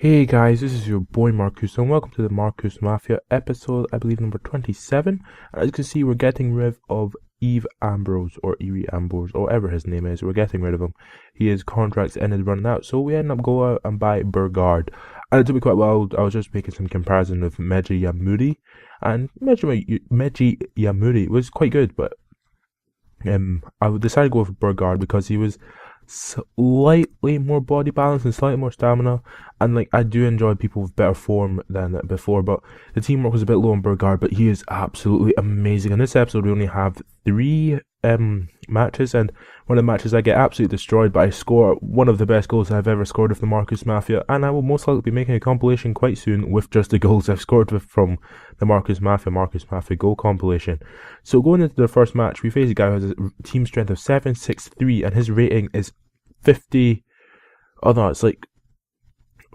Hey guys, this is your boy Markcoos, and welcome to the Markcoos Mafia episode, I believe number 27. And as you can see, we're getting rid of Eve Ambrose, or Erie Ambrose, or whatever his name is. We're getting rid of him. His contract's ended running out, so we end up going out and buy Burgard. And it took me quite well. I was just making some comparison with Meji Yamuri, and Meji Yamuri was quite good, but I decided to go with Burgard because he was slightly more body balance and slightly more stamina, and like I do enjoy people with better form than before, but the teamwork was a bit low on Burgard, but he is absolutely amazing. In this episode we only have three matches, and one of the matches I get absolutely destroyed, but I score one of the best goals I've ever scored with the Markcoos Mafia, and I will most likely be making a compilation quite soon with just the goals I've scored from the Markcoos Mafia goal compilation. So going into the first match, we face a guy who has a team strength of 763, and his rating is 50. Oh no, it's like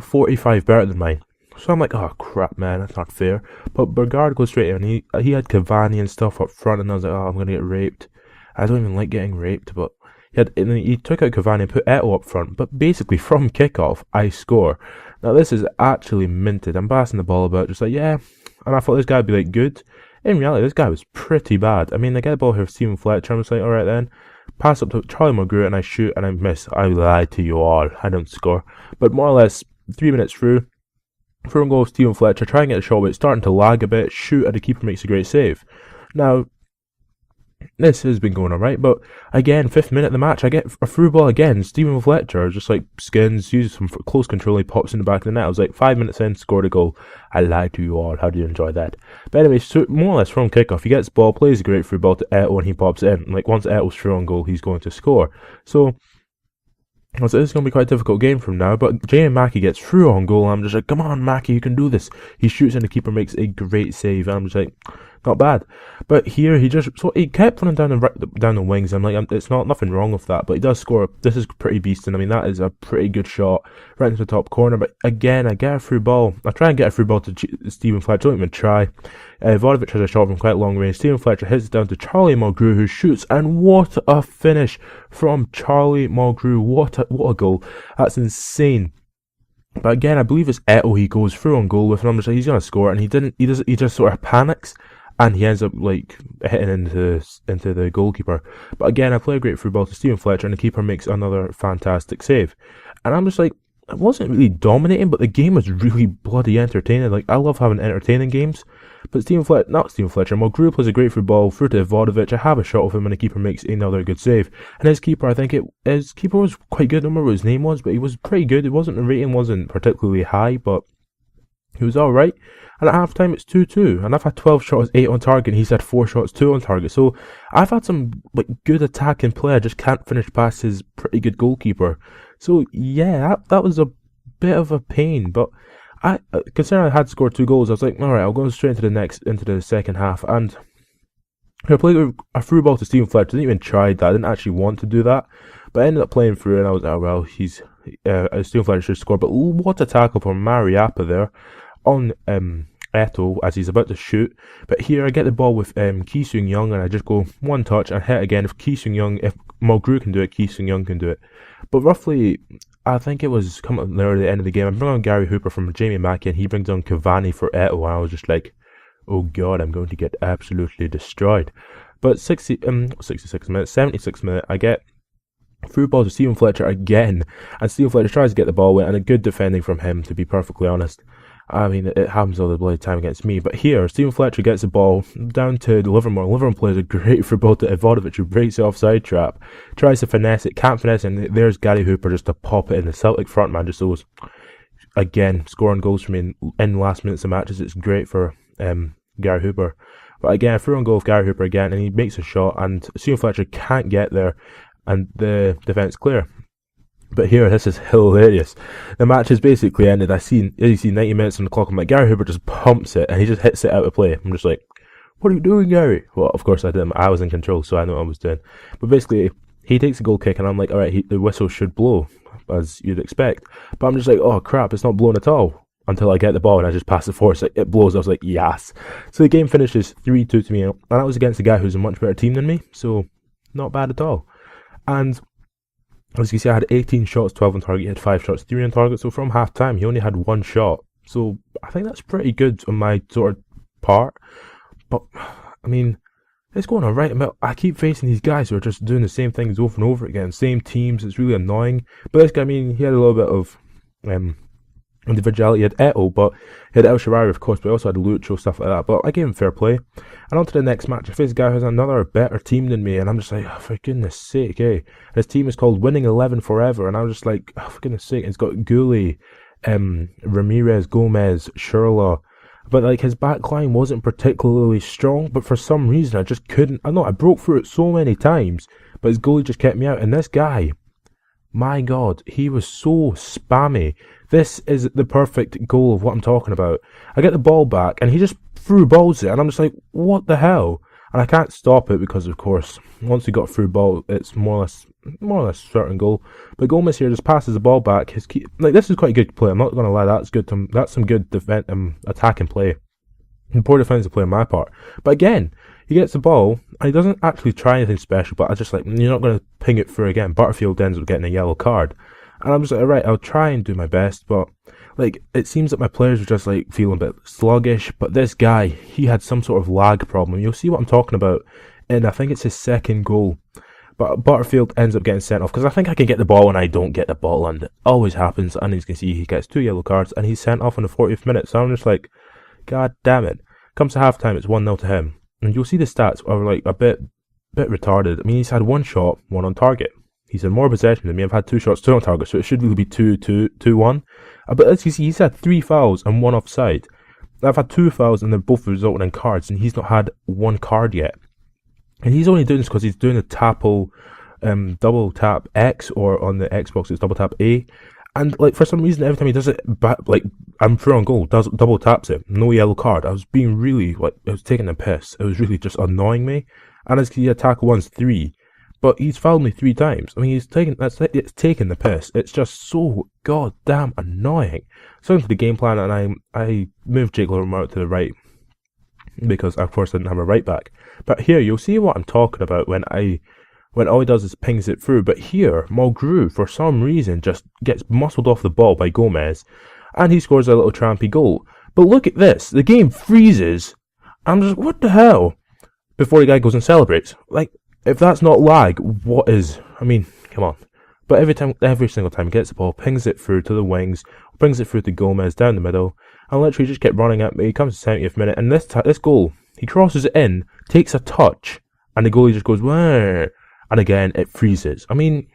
45 better than mine. So I'm like, oh crap, man, that's not fair. But Burgard goes straight in. He had Cavani and stuff up front, and I was like, oh, I'm gonna get raped. I don't even like getting raped, but he took out Cavani and put Eto up front. But basically, from kickoff, I score. Now this is actually minted. I'm passing the ball about, just like yeah, and I thought this guy would be like good. In reality, this guy was pretty bad. I mean, I get the ball here with Stephen Fletcher. I'm just like, all right then. Pass up to Charlie Mulgrew and I shoot and I miss. I lied to you all. I don't score. But more or less, 3 minutes through and goal with Stephen Fletcher. Try and get a shot, but it's starting to lag a bit. Shoot, and the keeper makes a great save. Now, this has been going alright, but again, 5th minute of the match, I get a through ball again. Stephen Fletcher just like skins, uses some close control, he pops in the back of the net. I was like 5 minutes in, scored a goal. I lied to you all. How do you enjoy that? But anyway, so more or less from kickoff, he gets the ball, plays a great through ball to Eto, and he pops in. Like once Eto's through on goal, he's going to score. So this is going to be quite a difficult game from now, but Jamie Mackie gets through on goal, and I'm just like, come on, Mackie, you can do this. He shoots and the keeper makes a great save, and I'm just like, not bad. But here, he kept running down the wings. I'm like, it's nothing wrong with that, but he does score. This is pretty beasting. I mean, that is a pretty good shot right into the top corner, but again, I get a through ball. I try and get a through ball to Stephen Fletcher, don't even try. Vodovic has a shot from quite long range. Stephen Fletcher hits it down to Charlie Mulgrew, who shoots, and what a finish from Charlie Mulgrew. What a goal. That's insane. But again, I believe it's Eto he goes through on goal with, and I'm just like, he's going to score, and he just sort of panics, and he ends up like hitting into the goalkeeper. But again, I play a great through ball to Stephen Fletcher, and the keeper makes another fantastic save. And I'm just like, I wasn't really dominating, but the game was really bloody entertaining. Like, I love having entertaining games. But Mulgrew plays a great through ball through to Vodovic. I have a shot of him, and the keeper makes another good save. And his keeper, his keeper was quite good. I don't remember what his name was, but he was pretty good. The rating wasn't particularly high, but he was alright. And at half time it's 2-2, and I've had 12 shots, 8 on target, and he's had 4 shots, 2 on target. So I've had some like good attacking play. I just can't finish past his pretty good goalkeeper. So yeah, that was a bit of a pain. But considering I had scored 2 goals, I was like, all right, I'll go straight into the second half. And I played a through ball to Stephen Fletcher. I didn't even try that. I didn't actually want to do that, but I ended up playing through, and I was like, oh well, Stephen Fletcher should score. But what a tackle from Mariappa there on Eto as he's about to shoot. But here I get the ball with Ki Seung Young, and I just go one touch and hit again. If Mulgrew can do it, Ki Seung Young can do it. But roughly, I think it was coming near the end of the game, I bring on Gary Hooper from Jamie Mackie, and he brings on Cavani for Eto, and I was just like, oh god, I'm going to get absolutely destroyed. But 76 minute, I get through ball to Stephen Fletcher again, and Stephen Fletcher tries to get the ball away, and a good defending from him, to be perfectly honest. I mean, it happens all the bloody time against me. But here, Stephen Fletcher gets the ball down to Livermore. Livermore plays a great through ball to Vodovic, who breaks the offside trap. Tries to finesse it, can't finesse it, and there's Gary Hooper just to pop it in. The Celtic frontman just goes, again, scoring goals for me in the last minutes of matches. It's great for Gary Hooper. But again, through on goal with Gary Hooper again, and he makes a shot, and Stephen Fletcher can't get there, and the defence clear. But here, this is hilarious. The match has basically ended. You see 90 minutes on the clock. I'm like, Gary Hooper just pumps it, and he just hits it out of play. I'm just like, what are you doing, Gary? Well, of course I didn't. I was in control, so I know what I was doing. But basically, he takes a goal kick, and I'm like, alright, the whistle should blow, as you'd expect. But I'm just like, oh crap, it's not blowing at all. Until I get the ball, and I just pass it forward. So it blows. I was like, yes. So the game finishes 3-2 to me, and that was against a guy who's a much better team than me. So, not bad at all. And As you can see, I had 18 shots, 12 on target. He had 5 shots, 3 on target. So from half time, he only had 1 shot. So I think that's pretty good on my sort of part. But I mean, it's going on right. I keep facing these guys who are just doing the same things over and over again, same teams. It's really annoying. But this guy, I mean, he had a little bit of individuality. He had Eto, but he had El Shaarawy, of course, but he also had Lucho, stuff like that. But I gave him fair play. And on to the next match. I faced a guy who has another better team than me, and I'm just like, oh, for goodness sake, eh? His team is called Winning 11 Forever, and I was just like, oh, for goodness sake, it's got Gully, Ramirez, Gomez, Shurla. But like his back line wasn't particularly strong, but for some reason I just couldn't. I know I broke through it so many times, but his goalie just kept me out. And this guy, my God, he was so spammy. This is the perfect goal of what I'm talking about. I get the ball back, and he just threw balls it, and I'm just like, what the hell? And I can't stop it because, of course, once he got through ball, it's more or less certain goal. But Gomez here just passes the ball back. This is quite a good play. I'm not going to lie, that's good. That's some good attacking play. And poor defensive play on my part. But again, he gets the ball, and he doesn't actually try anything special. But I just like, you're not going to ping it through again. Butterfield ends up getting a yellow card. And I'm just like, alright, I'll try and do my best, but like, it seems that my players were just like feeling a bit sluggish, but this guy, he had some sort of lag problem. You'll see what I'm talking about, and I think it's his second goal. But Butterfield ends up getting sent off, because I think I can get the ball and I don't get the ball, and it always happens. And as you can see, he gets 2 yellow cards, and he's sent off in the 40th minute, so I'm just like, god damn it. Comes to half time, it's 1-0 to him. And you'll see the stats are like a bit retarded. I mean, he's had 1 shot, 1 on target. He's had more possession than me. I've had 2 shots, 2 on target, so it should really be 2-1. But as you see, he's had 3 fouls and 1 offside. I've had 2 fouls and they're both resulting in cards, and he's not had 1 card yet. And he's only doing this because he's doing a double tap X, or on the Xbox it's double tap A. And like for some reason, every time he does it, I'm through on goal, double taps it, no yellow card. I was being really I was taking the piss. It was really just annoying me. And as you see, tackle 1's 3. But he's fouled me 3 times. I mean, it's taking the piss. It's just so goddamn annoying. So into the game plan, and I moved Jake Lorimer out to the right because, of course, I didn't have a right back. But here, you'll see what I'm talking about when all he does is pings it through. But here, Mulgrew, for some reason, just gets muscled off the ball by Gomez, and he scores a little trampy goal. But look at this. The game freezes. I'm just, what the hell? Before the guy goes and celebrates. Like, if that's not lag, what is? I mean, come on. But every single time he gets the ball, pings it through to the wings, brings it through to Gomez down the middle, and literally just kept running at me. He comes to the 70th minute, and this goal, he crosses it in, takes a touch, and the goalie just goes, wah, and again, it freezes. I mean,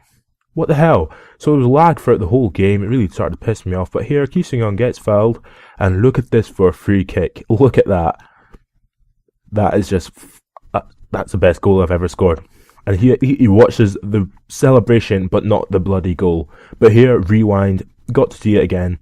what the hell? So it was lag throughout the whole game. It really started to piss me off. But here, Ki Sung-yeon gets fouled, and look at this for a free kick. Look at that. That is just... That's the best goal I've ever scored. And he watches the celebration, but not the bloody goal. But here, rewind, got to see it again.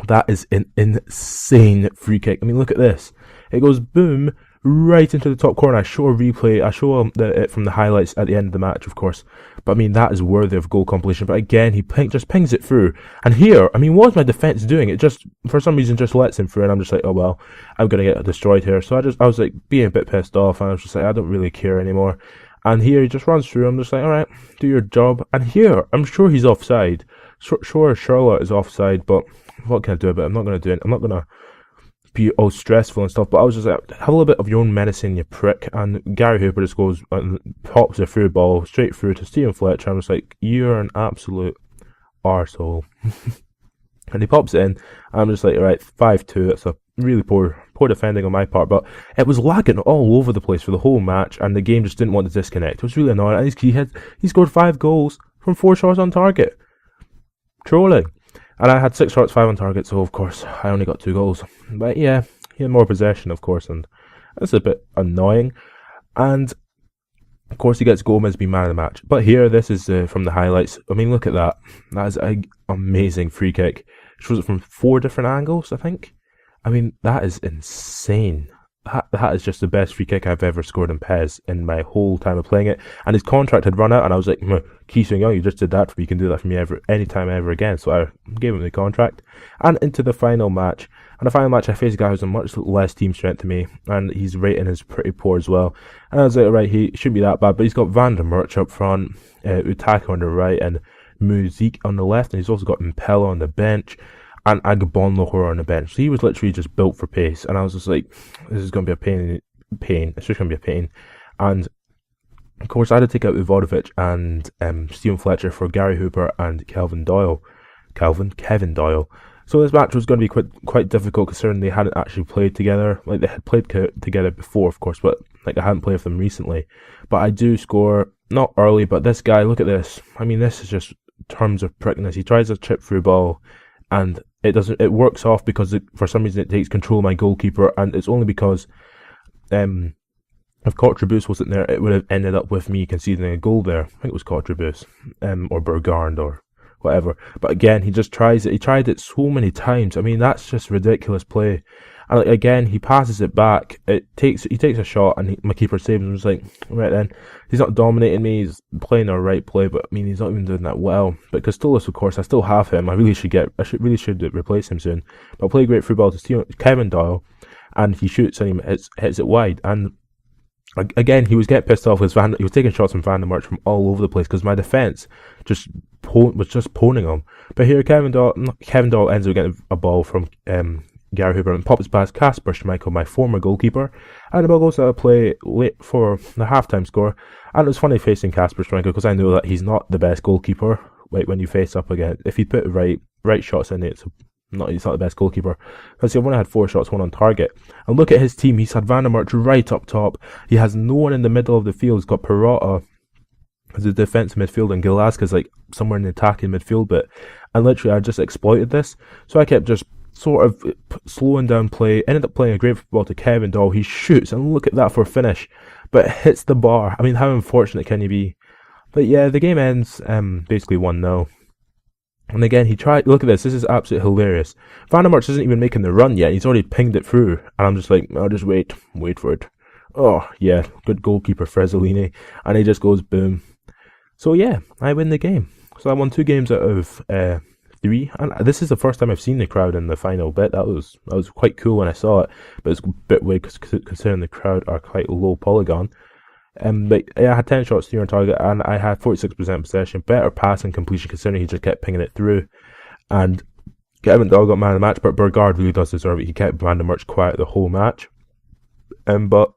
That is an insane free kick. I mean, look at this. It goes boom, right into the top corner. I show a replay. I show it from the highlights at the end of the match, of course. But I mean, that is worthy of goal compilation. But again, he just pings it through. And here, I mean, what's my defense doing? It just, for some reason, just lets him through. And I'm just like, oh, well, I'm going to get destroyed here. So I was like being a bit pissed off. And I was just like, I don't really care anymore. And here, he just runs through. I'm just like, all right, do your job. And here, I'm sure he's offside. Sure, Charlotte is offside. But what can I do about it? I'm not going to do it. I'm not going to be all stressful and stuff, but I was just like, have a little bit of your own medicine, you prick. And Gary Hooper just goes and pops a through ball straight through to Stephen Fletcher. I'm just like, you're an absolute arsehole. And he pops it in, and I'm just like, alright, 5-2. It's a really poor defending on my part, but it was lagging all over the place for the whole match, and the game just didn't want to disconnect. It was really annoying. And he scored 5 goals from 4 shots on target. Trolling. And I had 6 shots, 5 on target, so of course I only got 2 goals. But yeah, he had more possession, of course, and that's a bit annoying. And of course he gets Gomez being man of the match. But here, this is from the highlights. I mean, look at that. That is an amazing free kick. Shows it from 4 different angles, I think. I mean, that is insane. That is just the best free kick I've ever scored in PES in my whole time of playing it. And his contract had run out, and I was like, Ki Sung-yeon, you just did that for me. You can do that for me anytime ever again. So I gave him the contract. And into the final match, And the final match, I faced a guy who's a much less team strength to me, and his rating is pretty poor as well. And I was like, right, he shouldn't be that bad, but he's got Van der Merch up front, Utaka on the right, and Muzik on the left, and he's also got Impella on the bench, and Agabon Lahore on the bench. So he was literally just built for pace, and I was just like, this is going to be a pain. It's just going to be a pain. And of course, I had to take out Uvodovic and Stephen Fletcher for Gary Hooper and Kevin Doyle. So this match was going to be quite difficult considering they hadn't actually played together. Like, they had played together before, of course, but like I hadn't played with them recently. But I do score, not early, but this guy, look at this. I mean, this is just terms of prickness. He tries a chip through ball, and it works off because for some reason it takes control of my goalkeeper, and it's only because if Cotribus wasn't there, it would have ended up with me conceding a goal there. I think it was Cotribus, or Bergard, or whatever. But again, he just tries it. He tried it so many times. I mean, that's just ridiculous play. And like, again, he passes it back. He takes a shot, and my keeper saves him. It's like, right then, he's not dominating me. He's playing the right play, but I mean, he's not even doing that well. But Costolis, of course, I still have him. I really should replace him soon. But I play great football to Kevin Doyle, and he shoots and he hits it wide. And again, he was getting pissed off because he was taking shots from Van der Merch from all over the place because my defence was just poning him. But here, Kevin Doyle ends up getting a ball from Gary Hooper and pops past Kasper Schmeichel, my former goalkeeper, and the ball goes out of play late for the halftime score. And it was funny facing Kasper Schmeichel because I know that he's not the best goalkeeper. Like, when you face up again, if you put right shots in it, he's not the best goalkeeper. Because he only had 4 shots, 1 on target. And look at his team. He's had Van der Merch right up top. He has no one in the middle of the field. He's got Perrotta as a defensive midfield, and Gilaska's like somewhere in the attacking midfield bit. And literally, I just exploited this. So I kept just sort of slowing down play. Ended up playing a great football to Kevin Doyle. He shoots, and look at that for a finish. But it hits the bar. I mean, how unfortunate can you be? But yeah, the game ends basically 1-0. And again, he tried. Look at this. This is absolutely hilarious. Van der Merch isn't even making the run yet. He's already pinged it through. And I'm just like, I'll just wait for it. Oh, yeah. Good goalkeeper, Frezzolini. And he just goes boom. So yeah, I win the game. So I won 2 games out of 3. And this is the first time I've seen the crowd in the final bit. That was quite cool when I saw it. But it's a bit weird considering the crowd are quite low polygon. But yeah, I had 10 shots, 3 on target, and I had 46% possession. Better passing completion considering he just kept pinging it through. And Kevin Doyle got man of the match, but Bergard really does deserve it. He kept Van der Merch quiet the whole match. But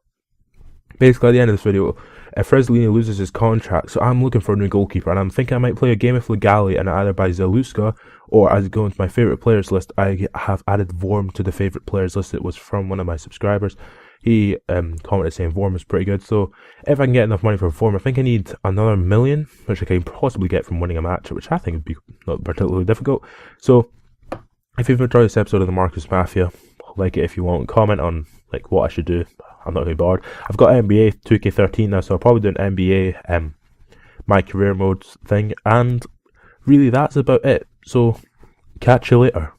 basically, at the end of this video, Frezzolini loses his contract, so I'm looking for a new goalkeeper, and I'm thinking I might play a game of Legali and either by Zaluska, or as I go into my favourite players list, I have added Vorm to the favourite players list. It was from one of my subscribers. He commented saying Vorm is pretty good, so if I can get enough money for Vorm, I think I need another $1 million, which I can possibly get from winning a match, which I think would be not particularly difficult. So, if you've enjoyed this episode of the Markcoos Mafia, like it if you want, comment on like what I should do. I'm not really bored. I've got NBA 2K13 now, so I'll probably do an NBA my career modes thing, and really that's about it. So, catch you later.